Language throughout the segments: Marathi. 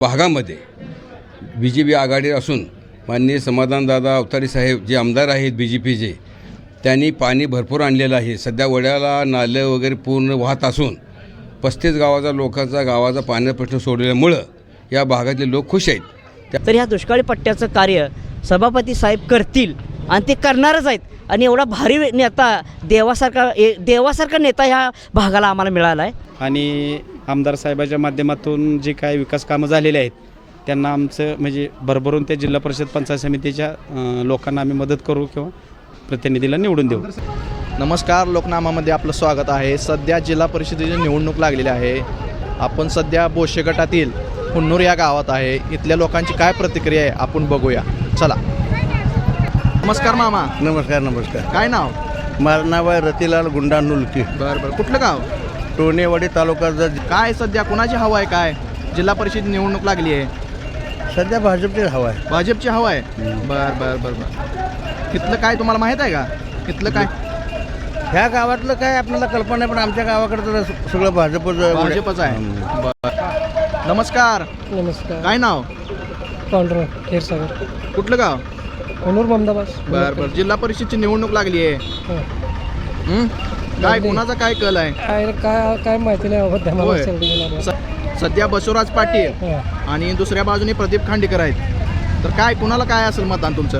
भागामध्ये BJP आघाडी असून माननीय समाधानदादा अवतारे साहेब जे आमदार आहेत BJPचे त्यांनी पाणी भरपूर आणलेलं आहे. सध्या वड्याला नालं वगैरे पूर्ण वाहत असून 35 गावाचा पाण्याचा प्रश्न सोडल्यामुळं या भागातले लोक खुश आहेत. तर ह्या दुष्काळी पट्ट्याचं कार्य सभापती साहेब करतील आणि ते करणारच आहेत. आणि एवढा भारी नेता देवासारखा नेता ह्या भागाला आम्हाला मिळाला आहे. आणि आमदार साहेबाच्या माध्यमातून जे काही विकास कामं झालेले आहेत त्यांना आमचं म्हणजे भरभरून त्या जिल्हा परिषद पंचायत समितीच्या लोकांना आम्ही मदत करू किंवा प्रतिनिधीला निवडून देऊ. नमस्कार, लोकनामामध्ये आपलं स्वागत आहे. सध्या जिल्हा परिषदेची निवडणूक लागलेली आहे. आपण सध्या बोशे गटातील हुन्नूर या गावात आहे. इथल्या लोकांची काय प्रतिक्रिया आहे आपण बघूया. चला. नमस्कार मामा. नमस्कार. काय नाव? माझं नाव आहे रतिलाल गुंडा नुलकी. बरं. कुठलं गाव? टोनेवाडी तालुका. काय सध्या कोणाची हवा आहे? काय जिल्हा परिषद निवडणूक लागली आहे? सध्या भाजपची हवा आहे. भाजपची हवा आहे. बरं. इथलं काय तुम्हाला माहीत आहे का? इथलं काय ह्या गावातलं काय आपल्याला कल्पना नाही, पण आमच्या गावाकडे तर सगळं भाजपच आहे. बरं. नमस्कार. काय नाव? पांढरा खेरसागर. कुठलं गाव? हुन्नूर ममदाबाद. बरं. जिल्हा परिषदची निवडणूक लागली आहे. काय कोणाचा काय कल आहे? काय माहिती नाही. सध्या बसवराज पाटील आणि दुसऱ्या बाजूने प्रदीप खांडेकर आहेत. तर काय कोणाला काय असेल मतदान तुमचं?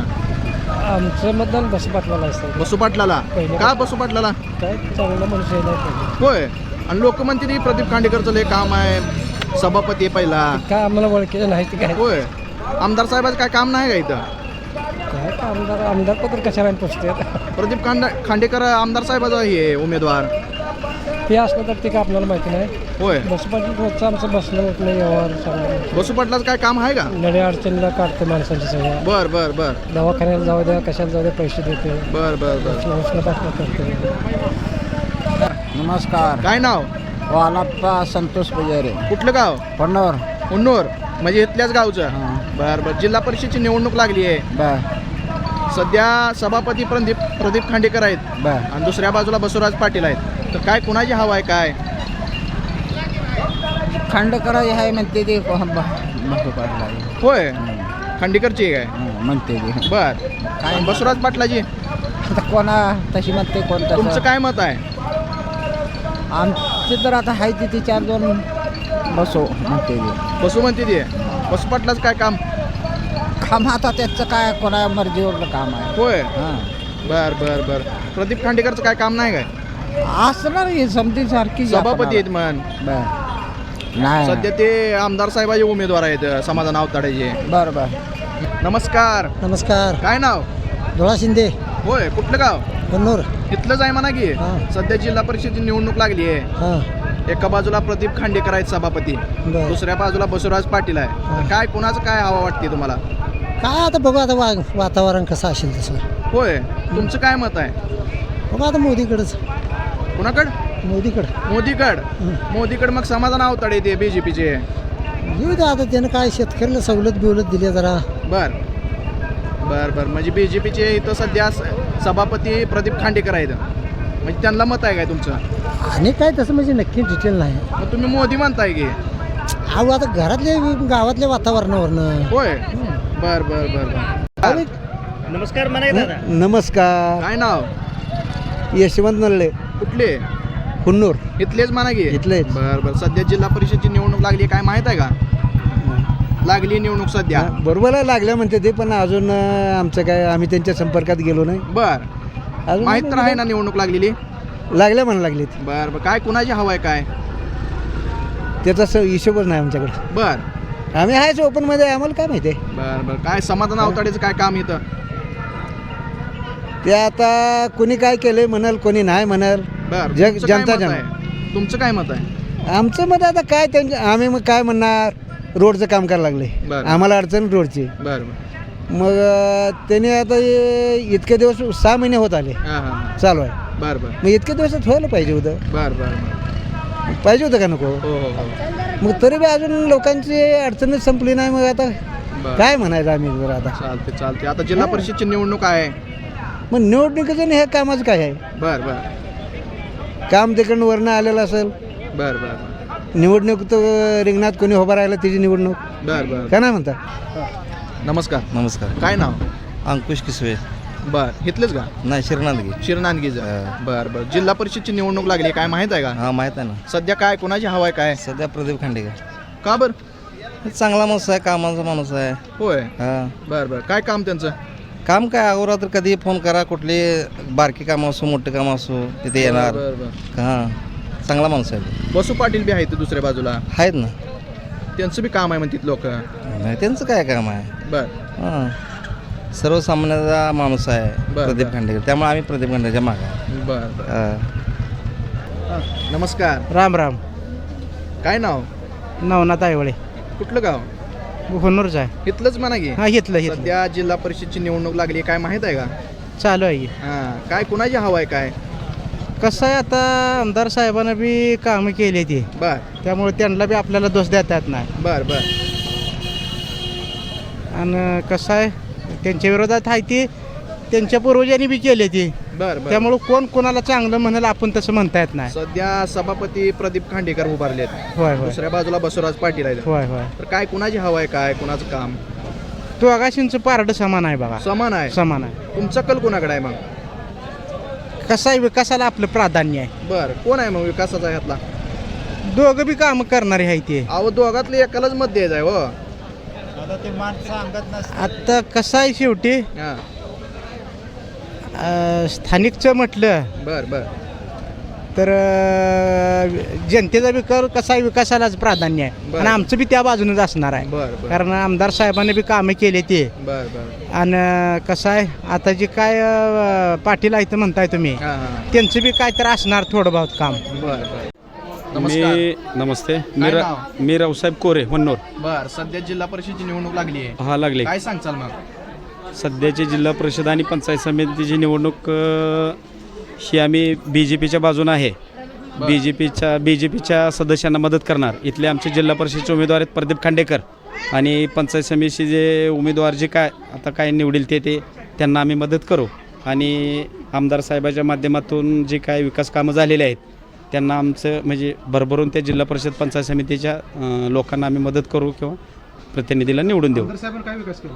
आमचं मतदान बसू पाटलाला असतं. बसू पाटलाला. का बसू पाटलाला? काय चांगला मनुष्य आहे. होय. आणि लोक म्हणते प्रदीप खांडेकरचं लय काम आहे, सभापती आहे पहिला. काय आम्हाला ओळखीचं नाही ते काय. होय. आमदार साहेबाचं काय काम नाही का इथं? काय आमदार पत्र कशाला पोचते? प्रदीप खांडेकर आमदार साहेबाचा हे उमेदवार ते असलं तर ते काय आपल्याला माहिती नाही. होय. बसू पाटील रोजचं आमचं बसलं होत नाही. व्यवहार चांगला. बसू पाटलाचं काय काम आहे का? नडे अडचणीला काढते माणसांची सगळं. बर. दवाखान्याला जाऊ द्या, कशाला जाऊ द्या, पैसे देते. बर. करते. नमस्कार. काय नाव? वालाप्पा संतोष पुजारी. कुठलं गाव? हुन्नूर. म्हणजे इथल्याच गावचं. बरं. जिल्हा परिषदची निवडणूक लागली आहे. सध्या सभापती प्रदीप खांडेकर आहेत आणि दुसऱ्या बाजूला बसवराज पाटील आहेत. तर काय कुणाची हवा आहे? काय खांडेकर आहे म्हणते ते. होय. खांडेकरची काय म्हणते ते. बर. काय बसवराज पाटलाची? आता कोणा तशी म्हणते कोणता? तुमचं काय मत आहे? आमचे तर आता आहे ती 4-2 बसो म्हणते ते. बसू म्हणते ते. बसू पाटलाच काय काम? आता त्याचं काय कोणा मर्जीवरलं काम आहे. होय. हां. बर. प्रदीप खांडेकरचं काय काम नाही काय? असणार ही समधी सारखी सभापती आहेत म्हण. नाही सध्या ते आमदार साहेबाचे उमेदवार आहेत समाधान अवताडेचे. बरं. नमस्कार. काय नाव? धोळा शिंदे. होय. कुठलं गाव? हुन्नूर. इथलंच आहे म्हणा की. सध्या जिल्हा परिषदेची निवडणूक लागली आहे. एका बाजूला प्रदीप खांडेकर आहेत सभापती, दुसऱ्या बाजूला बसवराज पाटील आहे. तर काय कोणाचं काय हवा वाटते तुम्हाला? काय आता बघू, आता वातावरण कसं असेल तसं. होय. तुमचं काय मत आहे? बघू आता मोदीकडंच. कुणाकडं? मोदीकड मग समाधान अवताडे ते BJPचे. येऊ द्या आता, त्यानं काय शेतकऱ्याला सवलत दिली जरा. बर. म्हणजे BJPचे इथं सध्या सभापती प्रदीप खांडेकर आहेत. म्हणजे त्यांना मत आहे काय तुमचं? आणि काय तसं म्हणजे नक्की डिटेल नाही. मग तुम्ही मोदी म्हणताय की? अहो आता घरातल्या गावातल्या वातावरणावरनं. होय. बर. नमस्कार म्हणायचं. नमस्कार. काय नाव? यशवंत नल्ले. कुठले? हुन्नूर. इथलेच म्हणा की. इथलेच. बर. सध्या जिल्हा परिषदची निवडणूक लागली, काय माहित आहे का? लागली निवडणूक सध्या. बरोबर आहे, लागल्या म्हणते ते, पण अजून आमचं काय, आम्ही त्यांच्या संपर्कात गेलो नाही. बर. अजून माहित तर आहे ना निवडणूक लागलेली? लागल्या म्हणा लागली. बर. काय कुणाची हवा आहे काय? त्याचा हिशोबच नाही आमच्याकडे. बर. आम्ही आहेच ओपनमध्ये, आम्हाला काय माहिती आहे. बर. काय समाधान अवताडेचं काय काम इथं? ते आता कोणी काय केलंय म्हणाल, कोणी नाही म्हणाल. बर. जनता तुमचं काय मत आहे? आमचं मत आता काय, आम्ही मग काय म्हणणार, रोडचं काम करायला लागले. आम्हाला अडचण रोडची. बर. मग त्याने आता इतके दिवस 6 महिने होत आले चालू आहे. बर. मग इतके दिवसात व्हायला पाहिजे होतं. पाहिजे होतं का नको? मग तरी बी अजून लोकांची अडचणच संपली नाही. मग आता काय म्हणायचं आम्ही जर आता. चालते. आता जिल्हा परिषदची निवडणूक आहे. मग निवडणुकीचं आणि हे कामाचं काय आहे? बर. काम तिकडून वरनं आलेलं असेल. बर. निवडणूक तर रिंगणात कोणी उभा राहिला त्याची निवडणूक. बर बर का नाही म्हणता? नमस्कार. नमस्कार. काय नाव? अंकुश किसवे. बर इथलेच का? नाही, शिरनांदगी. शिरनांदगीचं. बर बर जिल्हा परिषदची निवडणूक लागली काय माहित आहे का? हा, माहीत आहे ना. सध्या काय कोणाची हवा आहे काय? सध्या प्रदीप खांडेकर. का बर? चांगला माणूस आहे, कामाचा माणूस आहे. होय. हा. बर बर काय काम त्यांचं? काम काय, अगोदर तर कधी फोन करा, कुठली बारकी कामं असो मोठे कामं असो तिथे येणार. बर बर हा, चांगला माणूस आहे. बसू पाटील बी आहेत दुसऱ्या बाजूला, आहेत ना. त्यांचं बी काम आहे म्हणतात लोक. नाही, त्यांचं काय काम आहे. बर हां, सर्वसामान्याचा माणूस आहे बरं, प्रदीप बरं. खांडेकर, त्यामुळे आम्ही प्रदीप खांडेकरच्या मागे आहे. बर बर हा. नमस्कार. राम राम. काय नाव? नवनाथ आयवळे, कुठलं गाव? हुन्नूरच आहे. इथलंच म्हणा की. हा, घेतलं सध्या जिल्हा परिषदची निवडणूक लागली काय माहित आहे का? चालू आहे. हा काय कुणाची हवा आहे काय? कसं आहे, आता आमदार साहेबांना बी कामं केली ती, बर त्यामुळे त्यांना बी आपल्याला दोष देता येत नाही. बर बर आणि कसं आहे, त्यांच्या विरोधात आहे ती त्यांच्या पूर्वजांनी बी केली ती, बर बर त्यामुळे कोण कोणाला चांगलं म्हणाल आपण तसं म्हणता येत नाही. सध्या सभापती प्रदीप खांडेकर उभारलेत, होय होय दुसऱ्या बाजूला बसवराज पाटील आहेत. होय होय. तर काय कुणाची हवा आहे काय कुणाचं काम? तो आगाशींचं पारडं समान आहे बघा, समान आहे. समान आहे. तुमचा कल कोणाकडे आहे मग? कसं आहे, विकासाला आपलं प्राधान्य आहे. बर कोण आहे मग विकासाचा ह्यातला? दोघं बी कामं करणारे आहे ते. अहो दोघातले एकालाच मत द्यायचं आहे. हो आता कसं आहे, शेवटी हा स्थानिकचं म्हटलं बर बर तर जनतेचा बी कर कसा आहे, विकासालाच प्राधान्य आहे. बरं. आणि आमचं बी त्या बाजूनच असणार आहे. बर बर कारण आमदार साहेबांनी बी कामं केले ते. बर बर आणि कसं आहे, आता जे काय पाटील आहे तर म्हणताय तुम्ही, हा हा त्यांचं बी काय तर असणार थोडं बहुत काम. बर बर नमस्कार. नमस्ते. काय नाव? मी रावसाहेब कोरे, हुन्नूर. बर सध्या जिल्हा परिषदची निवडणूक लागली आहे हा, लागले. काय सांगचाल मग? सध्याची जिल्हा परिषद आणि पंचायत समितीची निवडणूक ही आम्ही BJPच्या बाजूने आहे. BJPच्या सदस्यांना मदत करणार. इथले आमचे जिल्हा परिषदेचे उमेदवार आहेत प्रदीप खांडेकर, आणि पंचायत समितीचे जे उमेदवार जे काय आता काय निवडील ते त्यांना आम्ही मदत करू. आणि आमदार साहेबाच्या माध्यमातून जे काय विकास कामं झालेले आहेत त्यांना आमचं म्हणजे भरभरून त्या जिल्हा परिषद पंचायत समितीच्या लोकांना आम्ही मदत करू किंवा प्रतिनिधीला निवडून देऊ. काय विकास केला?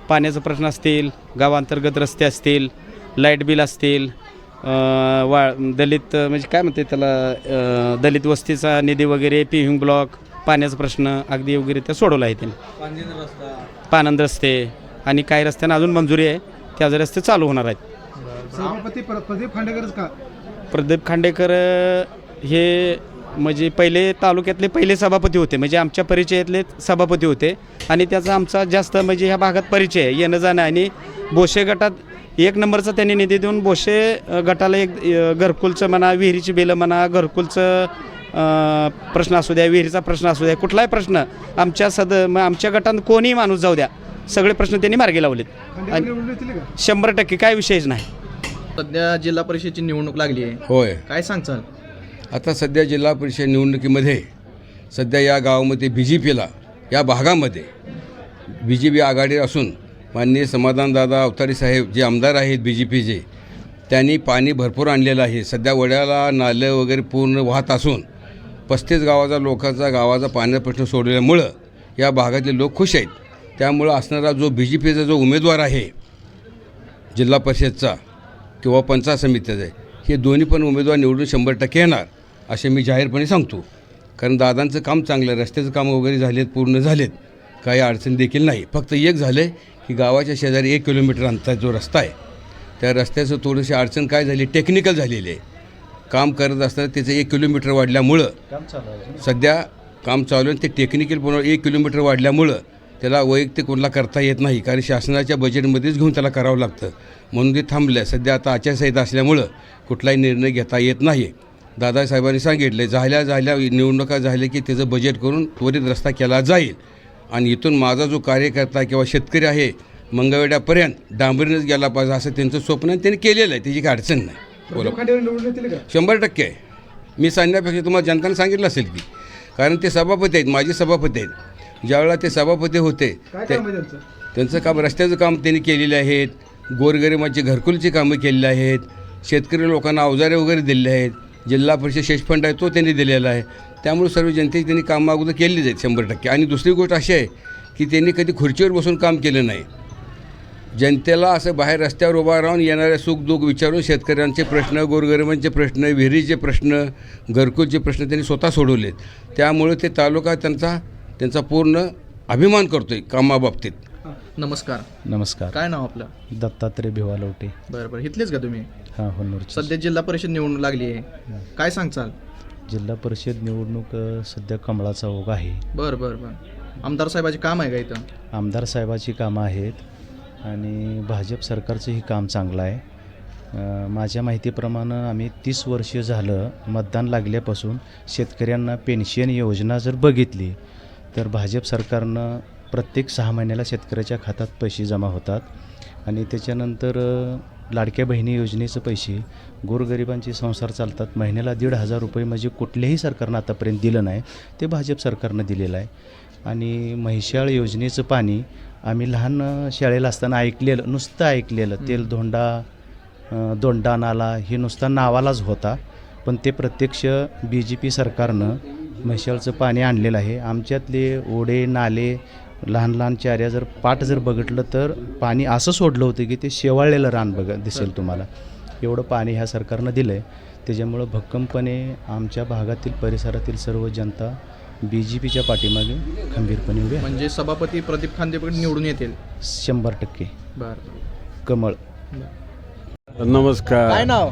पाण्याचा प्रश्न असतील, गावांतर्गत रस्ते असतील, लाईट बिल असतील, दलित म्हणजे काय म्हणते त्याला, दलित वस्तीचा निधी वगैरे, पेव्हिंग ब्लॉक, पाण्याचा प्रश्न अगदी वगैरे त्या सोडवला आहे त्यांनी. पानंद रस्ते आणि काही रस्त्यांना अजून मंजुरी आहे, त्या रस्ते चालू होणार आहेत. सभापती प्रदीप खांडेकरच का? प्रदीप खांडेकर हे म्हणजे पहिले तालुक्यातले पहिले सभापती होते, म्हणजे आमच्या परिचयातले सभापती होते. आणि त्याचा आमचा जास्त म्हणजे ह्या भागात परिचय आहे, येणं जाणं. आणि बोशे गटात 1 नंबरचा त्यांनी निधी देऊन बोशे गटाला एक घरकुलचं म्हणा, विहिरीची बिलं म्हणा, घरकुलचं प्रश्न असू द्या, विहिरीचा प्रश्न असू द्या, कुठलाही प्रश्न आमच्या गटात कोणीही माणूस जाऊ द्या, सगळे प्रश्न त्यांनी मार्गी लावलेत. 100% काय विषयच नाही. सध्या जिल्हा परिषदची निवडणूक लागली आहे, होय. काय सांगचाल? आता सध्या जिल्हा परिषद निवडणुकीमध्ये सध्या या गावामध्ये BJPला या भागामध्ये BJP आघाडी असून माननीय समाधानदादा अवतारी साहेब जे आमदार आहेत BJPचे, त्यांनी पाणी भरपूर आणलेलं आहे. सध्या वड्याला नालं वगैरे पूर्ण वाहत असून 35 गावाचा पाण्याचा प्रश्न सोडल्यामुळं या भागातले लोक खुश आहेत. त्यामुळं असणारा जो BJPचा जो उमेदवार आहे जिल्हा परिषदचा किंवा पंचायत समितीचा, हे दोन्ही पण उमेदवार निवडून 100% येणार असे मी जाहीरपणे सांगतो. कारण दादांचं काम चांगलं आहे, रस्त्याचं काम वगैरे झालेत, पूर्ण झालेत, काही अडचण देखील नाही. फक्त एक झालं आहे की गावाच्या शेजारी 1 किलोमीटर अंतर जो रस्ता आहे, त्या रस्त्याचं थोडीशी अडचण काय झाली, टेक्निकल झालेली आहे. काम करत असताना त्याचं 1 किलोमीटर वाढल्यामुळं सध्या काम चालू आहे. ते टेक्निकल पुन्हा 1 किलोमीटर वाढल्यामुळं त्याला वैयक्तिक कोणाला करता येत नाही, कारण शासनाच्या बजेटमध्येच घेऊन त्याला करावं लागतं. म्हणून ते थांबलं आहे. सध्या आता आचारसंहिता असल्यामुळं कुठलाही निर्णय घेता येत नाही. दादासाहेबांनी सांगितलं झाल्या निवडणुका झाल्या की त्याचं बजेट करून त्वरित रस्ता केला जाईल. आणि इथून माझा जो कार्यकर्ता किंवा शेतकरी आहे मंगळवेढ्यापर्यंत डांबरीनच गेला पाहिजे असं त्यांचं स्वप्न त्यांनी केलेलं आहे. त्याची काही अडचण नाही. बोला. 100% मी सांगण्यापेक्षा तुम्हाला जनताने सांगितलं असेल की, कारण ते सभापती आहेत, माजी सभापती आहेत. ज्यावेळेला ते सभापती होते त्यांचं काम, रस्त्याचं काम त्यांनी केलेले आहेत, गोरगरिबांची घरकुलची कामं केलेली आहेत, शेतकरी लोकांना अवजारे वगैरे दिलेले आहेत, जिल्हा परिषद शेष फंड आहे तो त्यांनी दिलेला आहे. त्यामुळे सर्व जनतेची त्यांनी कामं अगोदर केलीच आहेत 100%. आणि दुसरी गोष्ट अशी आहे की त्यांनी कधी खुर्चीवर बसून काम केलं नाही. जनतेला असं बाहेर रस्त्यावर उभा राहून येणाऱ्या सुखदुःख विचारून शेतकऱ्यांचे प्रश्न, गोरगरिबांचे प्रश्न, विहिरीचे प्रश्न, घरकुलचे प्रश्न त्यांनी स्वतः सोडवलेत. त्यामुळे ते तालुका त्यांचा पूर्ण अभिमान करतो आहे कामाबाबतीत. नमस्कार. नमस्कार. काय नाव आपलं? दत्तात्रय भिवालवटे. बरं बरं, इथलेच का तुम्ही? हां, होन्नूरचे. सध्या जिल्हा परिषद निवडणूक लागली आहे, काय सांगचाल? जिल्हा परिषद निवडणूक सध्या कमळाचा ओघ आहे. बरं बरं बरं. आमदार साहेबाचे काम आहे का इथं? आमदार साहेबाची कामं आहेत आणि भाजप सरकारचंही काम चांगलं आहे. माझ्या माहितीप्रमाणे आम्ही 30 वर्ष झालं मतदान लागल्यापासून शेतकऱ्यांना पेन्शन योजना जर बघितली तर भाजप सरकारनं प्रत्येक 6 महिन्याला शेतकऱ्याच्या खात्यात पैसे जमा होतात आणि त्याच्यानंतर लाडक्या बहिणी योजनेचे पैसे, गोरगरिबांचे संसार चालतात. महिन्याला 1,500 रुपये म्हणजे कुठल्याही सरकारनं आतापर्यंत दिलं नाही, ते भाजप सरकारनं दिलेलं आहे. आणि म्हैसाळ योजनेचं पाणी आम्ही लहान शाळेला असताना ऐकलेलं, नुसतं ऐकलेलं, दोंडा नाला हे नुसता नावालाच होता, पण ते प्रत्यक्ष BJP सरकारनं म्हैसाळचं पाणी आणलेलं आहे. आमच्यातले ओढे नाले, लहान लहान चाऱ्या जर पाट जर बघितलं तर पाणी असं सोडलं होतं की ते शेवाळलेलं रान दिसेल तुम्हाला, एवढं पाणी ह्या सरकारनं दिलं आहे. त्याच्यामुळं भक्कमपणे आमच्या भागातील परिसरातील सर्व जनता BJPच्या पाठीमागे खंबीरपणे उभी आहे. म्हणजे सभापती प्रदीप खांदेकर निवडून येतील 100%. बरं. कमळ. नमस्कार. काय नाव?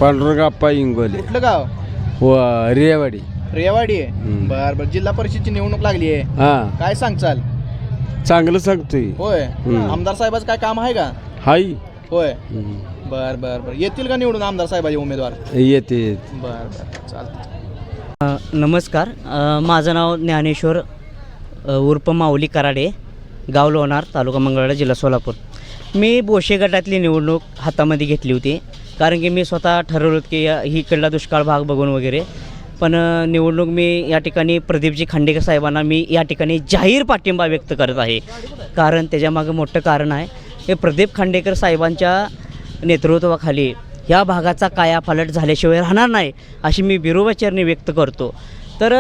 पांडुरंगाप्पा इंगोले. कुठलं गाव? रियावाडी. रेवाडी आहे. बरं बरं. जिल्हा परिषदची निवडणूक लागली आहे, हां, काय सांगचाल? चांगलं सांगतोय. होय. आमदार साहेबाचं काय काम आहे का? हाय. होय. बर बर बर. येतील का निवडून आमदार साहेबाचे उमेदवार? येते. बर बर, चालतं. नमस्कार. माझं नाव ज्ञानेश्वर उर्फ माऊली कराडे, गाव लोणार, तालुका मंगळवेढा, जिल्हा सोलापूर. मी बोशे गटातली निवडणूक हातामध्ये घेतली होती, कारण की मी स्वतः ठरवलं होतं की ही इकडला दुष्काळ भाग बघून वगैरे. पण निवडणूक मी या ठिकाणी प्रदीपजी खांडेकर साहेबांना मी या ठिकाणी जाहीर पाठिंबा व्यक्त करत आहे. कारण त्याच्यामागं मोठं कारण आहे, हे प्रदीप खांडेकर साहेबांच्या नेतृत्वाखाली ह्या भागाचा कायापालट झाल्याशिवाय राहणार नाही, अशी मी बिरोबाचरणी व्यक्त करतो. तर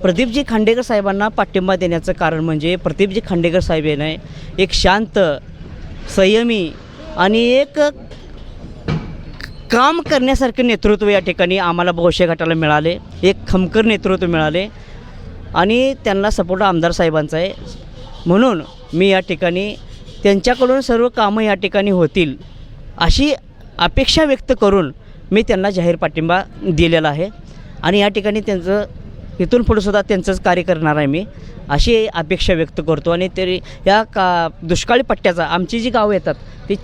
प्रदीपजी खांडेकर साहेबांना पाठिंबा देण्याचं कारण म्हणजे प्रदीपजी खांडेकर साहेब याने एक शांत, संयमी आणि एक काम करण्यासारखं नेतृत्व या ठिकाणी आम्हाला बोशे गटाला मिळाले. एक खमकर नेतृत्व मिळाले आणि त्यांना सपोर्ट आमदार साहेबांचा आहे. म्हणून मी या ठिकाणी त्यांच्याकडून सर्व कामं या ठिकाणी होतील अशी अपेक्षा व्यक्त करून मी त्यांना जाहीर पाठिंबा दिलेला आहे. आणि या ठिकाणी त्यांचं इथून पुढेसुद्धा त्यांचंच कार्य करणार आहे मी, अशी अपेक्षा व्यक्त करतो. आणि तरी या दुष्काळी पट्ट्याचा आमची जी गावं येतात ती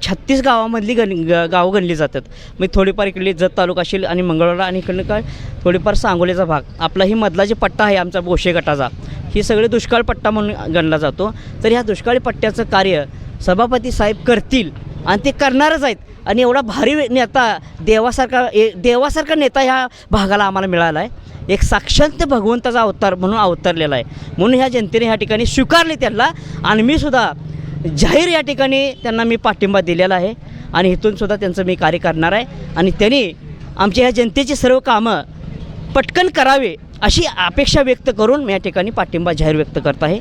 36 गावामधली गावं गणली जातात. मग थोडीफार इकडली जत तालुका असेल आणि मंगळवेढा आणि इकडनं काय थोडीफार सांगोलीचा भाग, आपला ही मधला जे पट्टा आहे आमचा बोशे गटाचा, ही सगळे दुष्काळ पट्टा म्हणून गणला जातो. तर ह्या दुष्काळी पट्ट्याचं कार्य सभापती साहेब करतील आणि ते करणारच आहेत. आणि एवढा भारी नेता, देवासारखा नेता ह्या भागाला आम्हाला मिळाला आहे. एक साक्षात भगवंताचा अवतार म्हणून अवतरलेला आहे. म्हणून ह्या जनतेने ह्या ठिकाणी स्वीकारले त्यांना आणि मी सुद्धा जाहीर या ठिकाणी त्यांना मी पाठिंबा दिलेला आहे. आणि इथून सुद्धा त्यांचं मी कार्य करणार आहे. आणि त्यांनी आमच्या ह्या जनतेची सर्व कामं पटकन करावे अशी अपेक्षा व्यक्त करून मी या ठिकाणी पाठिंबा जाहीर व्यक्त करत आहे.